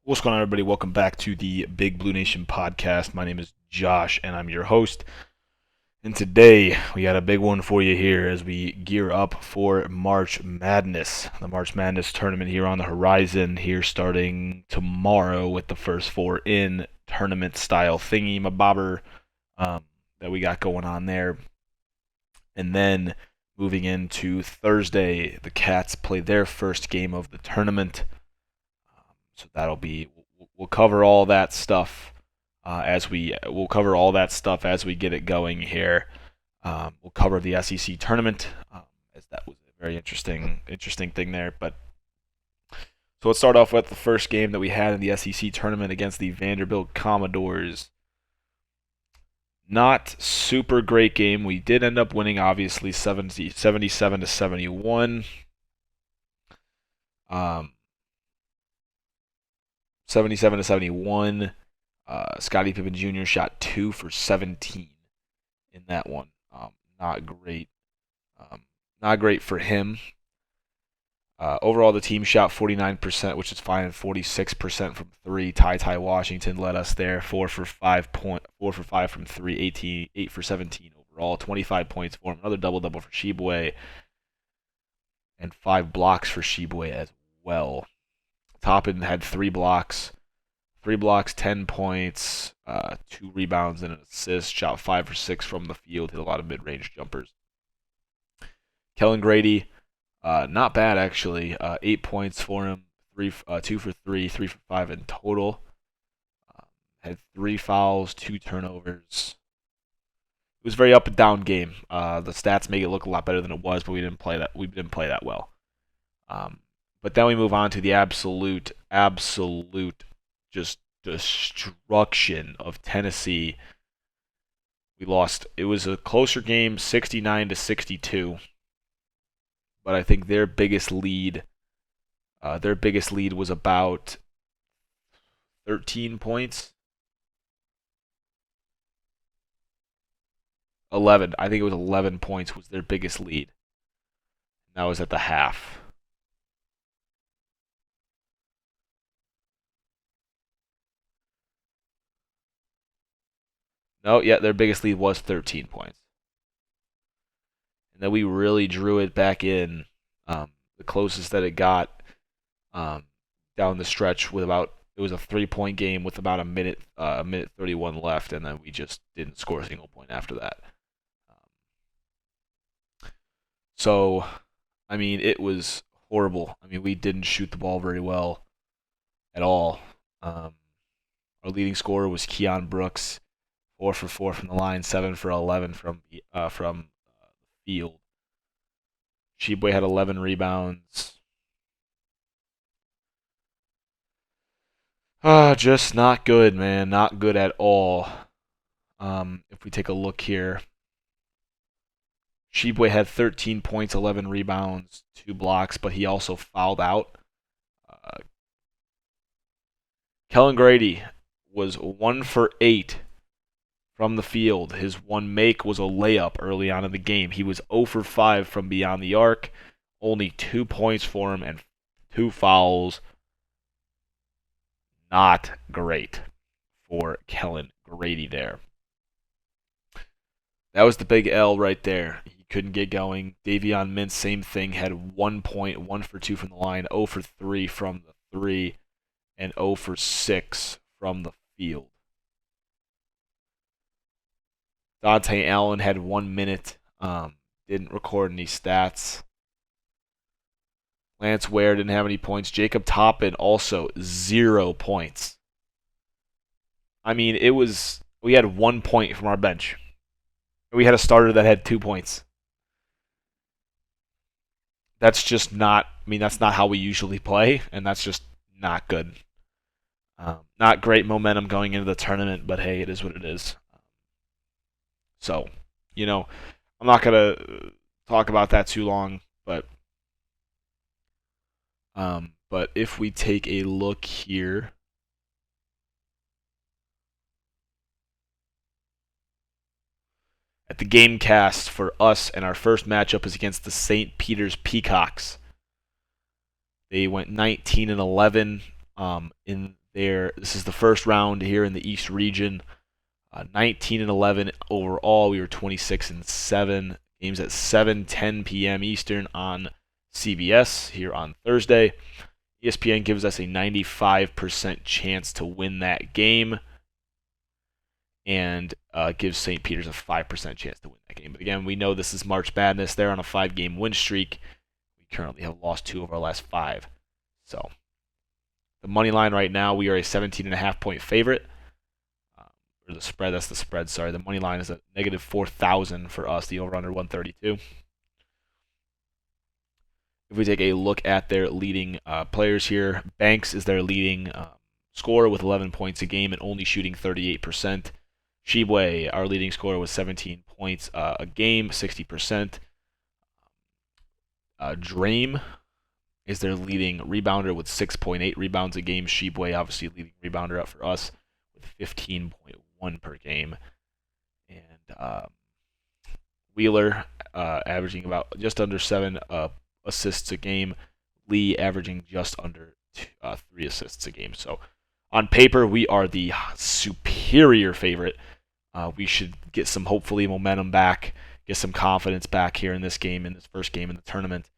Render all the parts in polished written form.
What's going on, everybody? Welcome back to the Big Blue Nation podcast. My name is Josh, and I'm your host. And today, we got a big one for you here as we gear up for March Madness. The March Madness tournament here on the horizon, here starting tomorrow with the first four in tournament style thingy, my bobber, that we got going on there. And then moving into Thursday, the Cats play their first game of the tournament. So that'll be we'll cover all that stuff as we get it going here. We'll cover the SEC tournament as that was a very interesting thing there. But so let's start off with the first game that we had in the SEC tournament against the Vanderbilt Commodores. Not super great game. We did end up winning, obviously, 77 to 71. 77 to 71. Scottie Pippen Jr. shot 2 for 17 in that one. Not great. Not great for him. Overall, the team shot 49%, which is fine, and 46% from three. Ty Washington led us there, 4 for 5 from three, 8 for 17 overall, 25 points for him. Another double for Tshiebwe, and 5 blocks for Tshiebwe as well. Toppin had 3 blocks, 10 points, 2 rebounds and an assist. Shot 5 for 6 from the field. Hit a lot of mid-range jumpers. Kellen Grady, not bad actually. 8 points for him. 2 for 3, 3 for 5 in total. Had 3 fouls, 2 turnovers. It was a very up and down game. The stats make it look a lot better than it was, but we didn't play that well. But then we move on to the absolute just destruction of Tennessee. We lost. It was a closer game, 69 to 62. But I think their biggest lead was about 13 points. 11. I think it was 11 points was their biggest lead. That was at the half. No, yeah, their biggest lead was 13 points. And then we really drew it back in, the closest that it got down the stretch with it was a 3-point game with about a minute 31 left, and then we just didn't score a single point after that. So, I mean, it was horrible. I mean, we didn't shoot the ball very well at all. Our leading scorer was Keon Brooks, 4 for 4 from the line, 7 for 11 from the field. Tshiebwe had 11 rebounds. Just not good, man. Not good at all. If we take a look here, Tshiebwe had 13 points, 11 rebounds, 2 blocks, but he also fouled out. Kellen Grady was 1 for 8 from the field. His one make was a layup early on in the game. He was 0 for 5 from beyond the arc. Only 2 points for him and 2 fouls. Not great for Kellen Grady there. That was the big L right there. He couldn't get going. Davion Mintz, same thing, had 1 point, 1 for 2 from the line, 0 for 3 from the 3, and 0 for 6 from the field. Dante Allen had 1 minute, didn't record any stats. Lance Ware didn't have any points. Jacob Toppin also 0 points. I mean, we had 1 point from our bench. We had a starter that had 2 points. That's just not, that's not how we usually play, and that's just not good. Not great momentum going into the tournament, but hey, it is what it is. So, I'm not going to talk about that too long, but if we take a look here, at the game cast for us, and our first matchup is against the St. Peter's Peacocks. They went 19 and 11 in there. This is the first round here in the East region. 19-11 overall. We were 26-7. Games at 7:10 p.m. Eastern on CBS here on Thursday. ESPN gives us a 95% chance to win that game, and gives St. Peter's a 5% chance to win that game. But again, we know this is March Madness. They're on a 5-game win streak. We currently have lost 2 of our last 5. So the money line right now, we are a 17.5-point favorite. Or the spread, that's the spread, sorry. The money line is at negative 4,000 for us, the over-under 132. If we take a look at their leading players here, Banks is their leading scorer with 11 points a game and only shooting 38%. Shibwe, our leading scorer, with 17 points a game, 60%. Dream is their leading rebounder with 6.8 rebounds a game. Shibwe, obviously, leading rebounder out for us with 15.1 per game. And Wheeler averaging about just under 7 assists a game. Lee averaging just under 3 assists a game. So on paper, we are the superior favorite. We should get some, hopefully, momentum back, get some confidence back here in this game, in this first game in the tournament,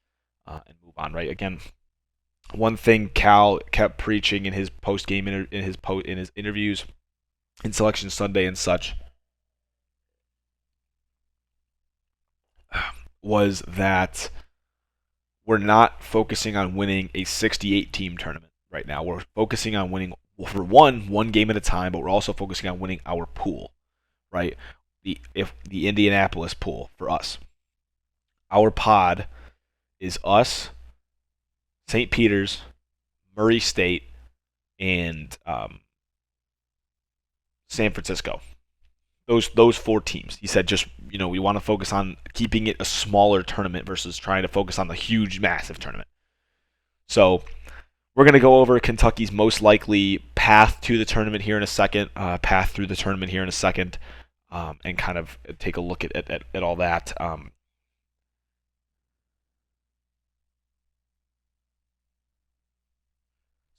and move on. Right? Again, one thing Cal kept preaching in his post-game in his interviews, in Selection Sunday and such, was that we're not focusing on winning a 68-team tournament right now. We're focusing on winning, for one game at a time, but we're also focusing on winning our pool, right? The Indianapolis pool for us. Our pod is us, St. Peter's, Murray State, and San Francisco. Those 4 teams. He said we want to focus on keeping it a smaller tournament versus trying to focus on the huge, massive tournament. So we're going to go over Kentucky's most likely path to the tournament here in a second, and kind of take a look at all that.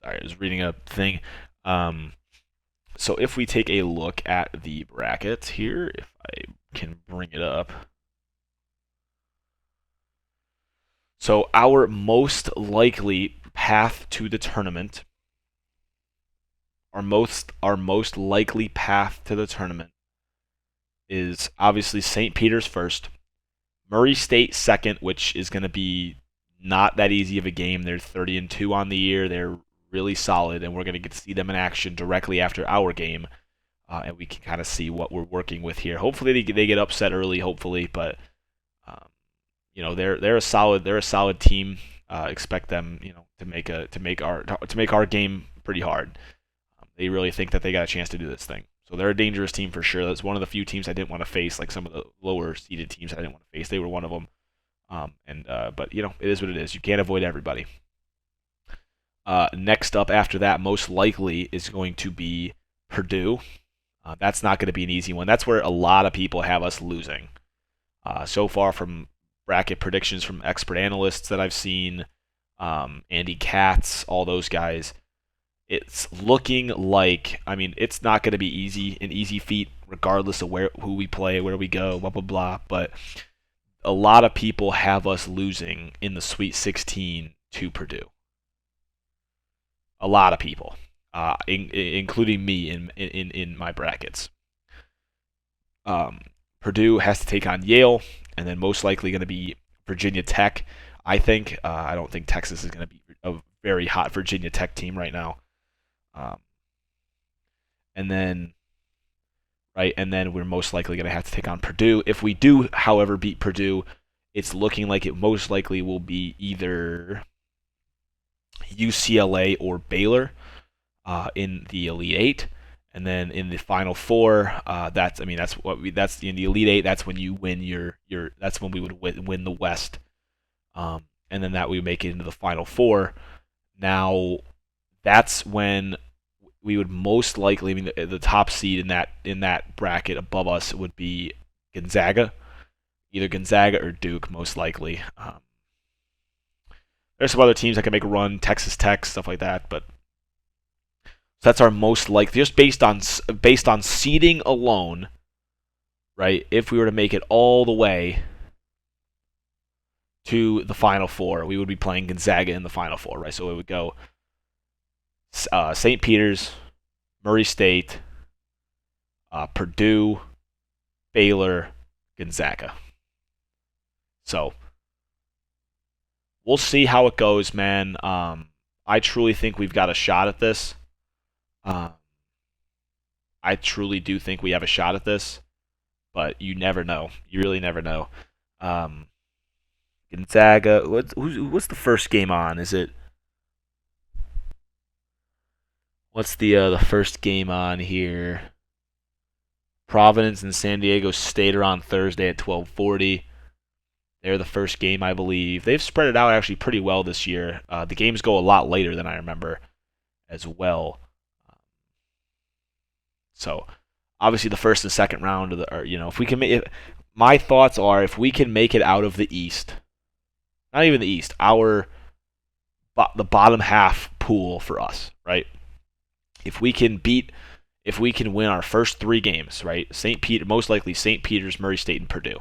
Sorry, I was reading a thing. So if we take a look at the bracket here, if I can bring it up. So our most likely path to the tournament, our most likely path to the tournament is obviously St. Peter's first, Murray State second, which is going to be not that easy of a game. They're 30-2 on the year. They're really solid, and we're going to get to see them in action directly after our game, and we can kind of see what we're working with here. Hopefully they get upset early, but they're a solid team. Expect them to make our game pretty hard. They really think that they got a chance to do this thing. So they're a dangerous team for sure. That's one of the few teams I didn't want to face, like some of the lower seeded teams I didn't want to face. They were one of them. But it is what it is. You can't avoid everybody. Next up after that, most likely, is going to be Purdue. That's not going to be an easy one. That's where a lot of people have us losing. So far from bracket predictions from expert analysts that I've seen, Andy Katz, all those guys, it's looking like, it's not going to be an easy feat, regardless of who we play, where we go, blah, blah, blah. But a lot of people have us losing in the Sweet 16 to Purdue. A lot of people, including me in my brackets. Purdue has to take on Yale, and then most likely going to be Virginia Tech. I think. I don't think Texas is going to be a very hot Virginia Tech team right now. And then we're most likely going to have to take on Purdue. If we do, however, beat Purdue, it's looking like it most likely will be either UCLA or Baylor in the Elite Eight, and then in the Final Four, that's in the Elite Eight. That's when you win that's when we would win the West, and then that we make it into the Final Four. Now, that's when we would most likely, the top seed in that bracket above us would be Gonzaga, either Gonzaga or Duke, most likely. There's some other teams that can make a run, Texas Tech, stuff like that, but So that's our most likely, just based on seeding alone, right? If we were to make it all the way to the Final Four, we would be playing Gonzaga in the Final Four, right? So it would go St. Peter's, Murray State, Purdue, Baylor, Gonzaga. So we'll see how it goes, man. I truly think we've got a shot at this. I truly do think we have a shot at this, but you never know. You really never know. Gonzaga. What's the first game on? Is it? What's the first game on here? Providence and San Diego State are on Thursday at 12:40. They're the first game, I believe. They've spread it out actually pretty well this year. The games go a lot later than I remember as well. So obviously the first and second round of if we can make it, my thoughts are if we can make it out of the East, not even the East, the bottom half pool for us, right? If we can win our first 3 games, right? Most likely St. Peter's, Murray State, and Purdue.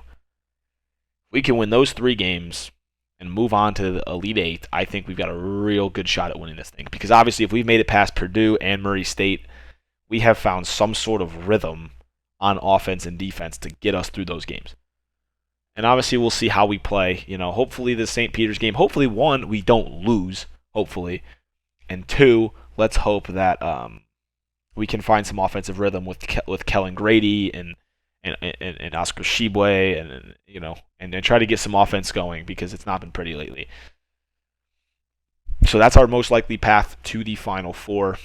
If we can win those 3 games and move on to the Elite 8, I think we've got a real good shot at winning this thing. Because obviously if we've made it past Purdue and Murray State, we have found some sort of rhythm on offense and defense to get us through those games. And obviously we'll see how we play. Hopefully the St. Peter's game, hopefully 1, we don't lose, hopefully. And 2, let's hope that we can find some offensive rhythm with Kellen Grady and Oscar Shibwe and try to get some offense going because it's not been pretty lately. So that's our most likely path to the Final Four.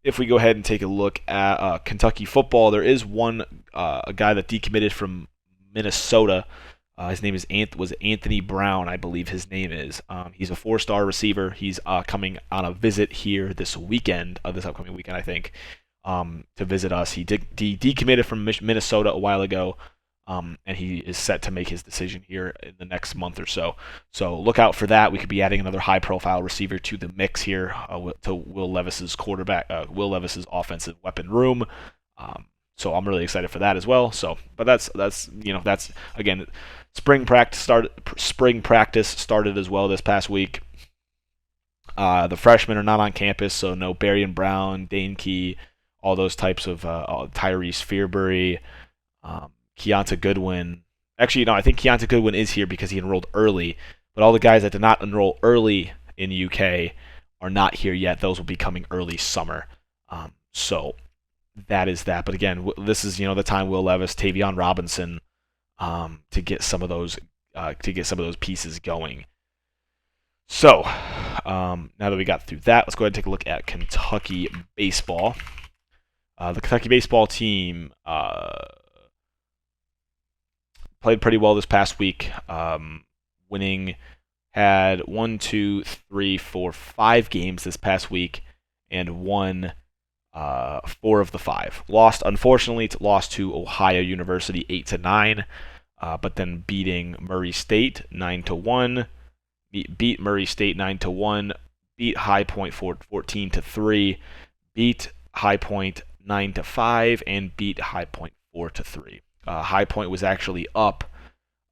If we go ahead and take a look at Kentucky football, there is a guy that decommitted from Minnesota. His name was Anthony Brown, I believe his name is. He's a 4-star receiver. He's coming on a visit here this upcoming weekend, I think, to visit us. He decommitted from Minnesota a while ago, and he is set to make his decision here in the next month or so. So look out for that. We could be adding another high-profile receiver to the mix here to Will Levis's offensive weapon room. So I'm really excited for that as well. So, but that's again, spring practice started as well this past week. The freshmen are not on campus, so no Berrien Brown, Dane Key, all those types of Tyrese Fearbury, Keonta Goodwin. Actually, no, I think Keonta Goodwin is here because he enrolled early, but all the guys that did not enroll early in UK are not here yet. Those will be coming early summer. So that is that. But again, this is the time Will Levis, Tavion Robinson, to get some of those pieces going. So now that we got through that, let's go ahead and take a look at Kentucky baseball. The Kentucky baseball team played pretty well this past week. Winning had 5 games this past week and won 4 of the 5. Unfortunately, lost to Ohio University 8-9, but then beating Murray State 9-1. Beat Murray State 9-1. Beat High Point 14-3. Beat High Point 9-5, and beat High Point 4-3. High Point was actually up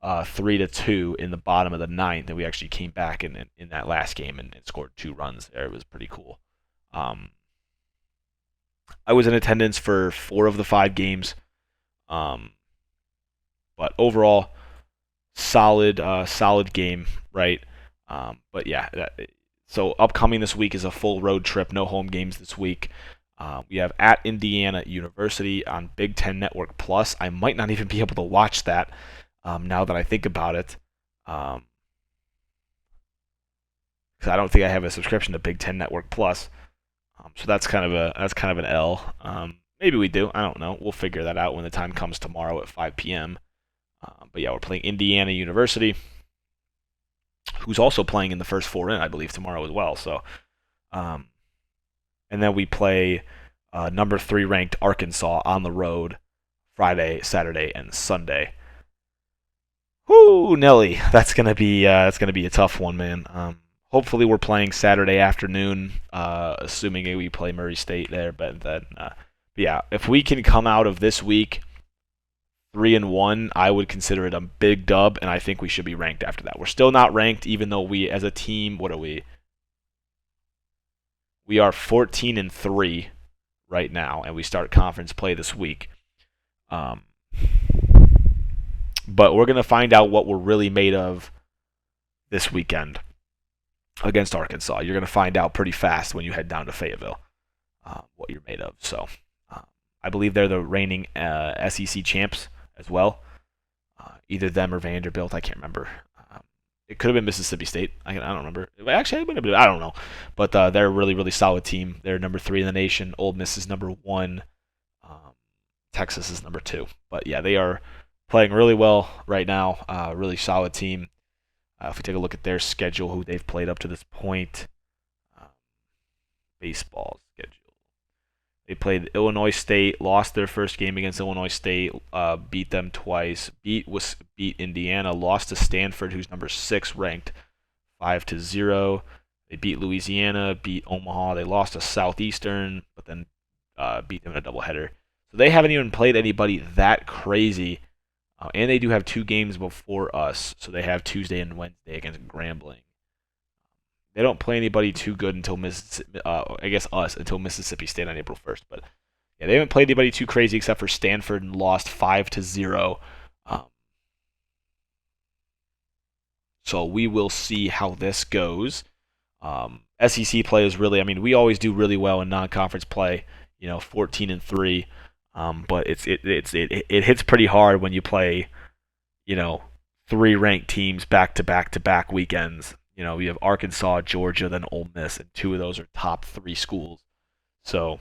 3-2 in the bottom of the 9th, and we actually came back in that last game and scored 2 runs there. It was pretty cool. I was in attendance for 4 of the 5 games, but overall, solid game, right? But yeah, so upcoming this week is a full road trip, no home games this week. We have at Indiana University on Big Ten Network Plus. I might not even be able to watch that now that I think about it, because I don't think I have a subscription to Big Ten Network Plus. So that's kind of an L. Maybe we do. I don't know. We'll figure that out when the time comes tomorrow at 5 p.m. But yeah, we're playing Indiana University, who's also playing in the first 4 I believe, tomorrow as well. So, and then we play number 3 ranked Arkansas on the road Friday, Saturday, and Sunday. Whoo, Nelly, that's gonna be a tough one, man. hopefully we're playing Saturday afternoon, assuming we play Murray State there. But then, yeah, if we can come out of this week 3-1, I would consider it a big dub, and I think we should be ranked after that. We're still not ranked, even though we, as a team, what are we? We are 14-3 right now, and we start conference play this week. But we're gonna find out what we're really made of this weekend against Arkansas. You're gonna find out pretty fast when you head down to Fayetteville what you're made of. So I believe they're the reigning SEC champs as well. Either them or Vanderbilt. I can't remember. It could have been Mississippi State. I don't remember. Actually, I don't know. But they're a really, really solid team. They're number 3 in the nation. Ole Miss is number 1. Texas is number 2. But yeah, they are playing really well right now. Really solid team. If we take a look at their schedule, who they've played up to this point, baseball schedule. They played Illinois State, lost their first game against Illinois State, beat them twice, beat Indiana, lost to Stanford, who's number 6 ranked, 5-0. They beat Louisiana, beat Omaha. They lost to Southeastern, but then beat them in a doubleheader. So they haven't even played anybody that crazy. And they do have 2 games before us, so they have Tuesday and Wednesday against Grambling. They don't play anybody too good until until Mississippi State on April 1st. But yeah, they haven't played anybody too crazy except for Stanford and lost 5-0. So we will see how this goes. SEC play is really, we always do really well in non-conference play. 14-3. But it hits pretty hard when you play, 3 ranked teams back to back weekends. We have Arkansas, Georgia, then Ole Miss, and 2 of those are top 3 schools. So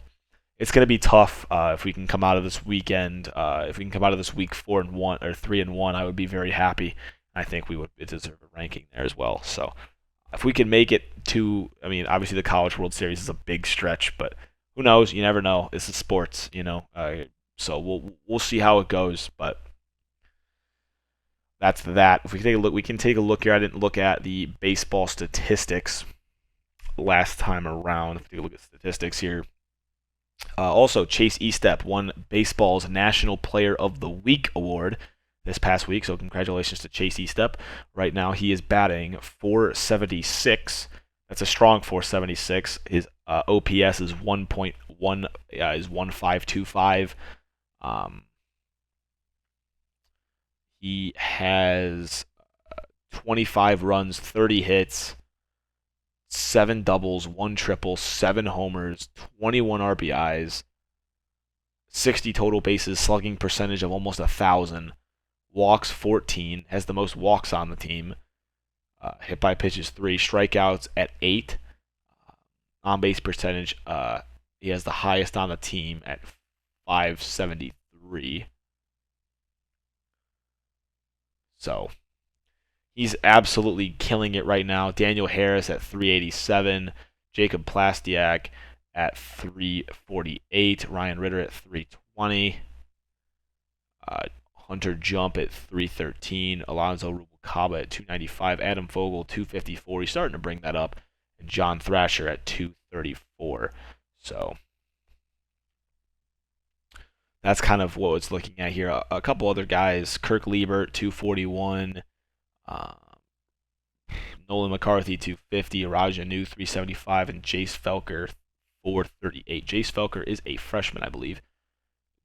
it's going to be tough if we can come out of this weekend. If we can come out of this week 4-1 or 3-1, I would be very happy. I think we would deserve a ranking there as well. So if we can make it to, obviously the College World Series is a big stretch, but who knows? You never know. This is sports, so we'll see how it goes, but that's that. If we take a look, we can take a look here. I didn't look at the baseball statistics last time around. If we take a look at statistics here. Also, Chase Estep won baseball's National Player of the Week award this past week, so congratulations to Chase Estep. Right now, he is batting .476. That's a strong .476. His OPS is 1.1 is 1.525. He has 25 runs, 30 hits, 7 doubles, 1 triple, 7 homers, 21 RBIs, 60 total bases, slugging percentage of almost 1,000, walks 14, has the most walks on the team, hit by pitches 3, strikeouts at 8, on base percentage, he has the highest on the team at .573. So he's absolutely killing it right now. Daniel Harris at .387, Jacob Plastiak at .348, Ryan Ritter at .320, Hunter Jump at .313, Alonzo Rubalcaba at .295, Adam Fogel .254. He's starting to bring that up, and John Thrasher at .234. So that's kind of what it's looking at here. A couple other guys, Kirk Liebert, .241, Nolan McCarthy, .250, Raja Nu, .375, and Jace Felker, .438. Jace Felker is a freshman, I believe.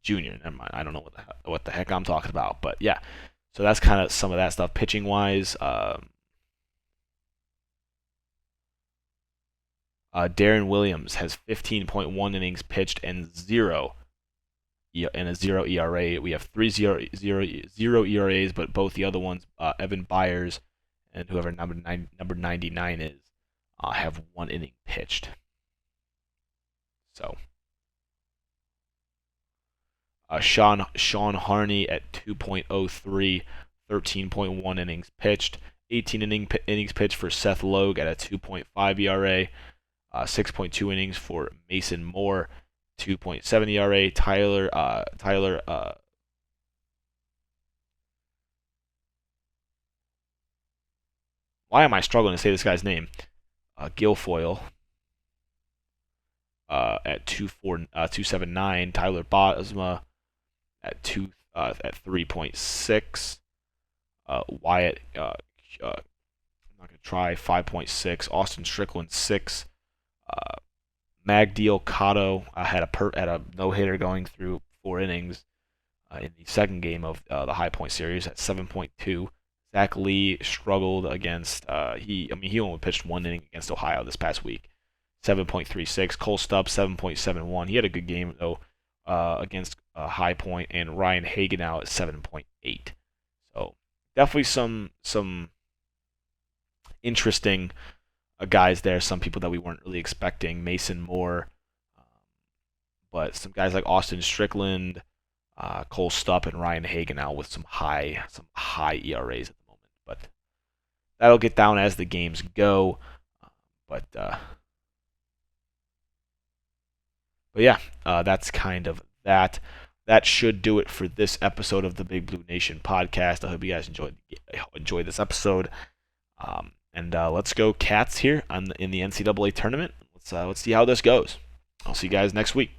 Junior, never mind. I don't know what the heck I'm talking about, but yeah. So that's kind of some of that stuff. Pitching wise, Darren Williams has 15.1 innings pitched and a 0 ERA. We have 3 0 ERAs, but both the other ones, Evan Byers and whoever number 99 is, have 1 inning pitched. So Sean Harney at 2.03, 13.1 innings pitched, 18 innings pitched for Seth Logue at a 2.5 ERA, 6.2 innings for Mason Moore, 2.7 ERA. Tyler why am I struggling to say this guy's name? Guilfoyle at 279. Tyler Bosma at 3.6. Wyatt, I'm not gonna try 5.6. Austin Strickland 6. Magdiel Cotto had a no hitter going through 4 innings in the second game of the High Point series at 7.2. Zach Lee struggled against he only pitched 1 inning against Ohio this past week. 7.36. Cole Stubbs 7.71. He had a good game though against High Point, and Ryan Hagen now at 7.8. So definitely some interesting guys there. Some people that we weren't really expecting. Mason Moore, but some guys like Austin Strickland, Cole Stupp, and Ryan Hagen now with some high ERAs at the moment. But that'll get down as the games go. But yeah, that's kind of that. That should do it for this episode of the Big Blue Nation podcast. I hope you guys enjoyed this episode. And let's go Cats here in the NCAA tournament. Let's see how this goes. I'll see you guys next week.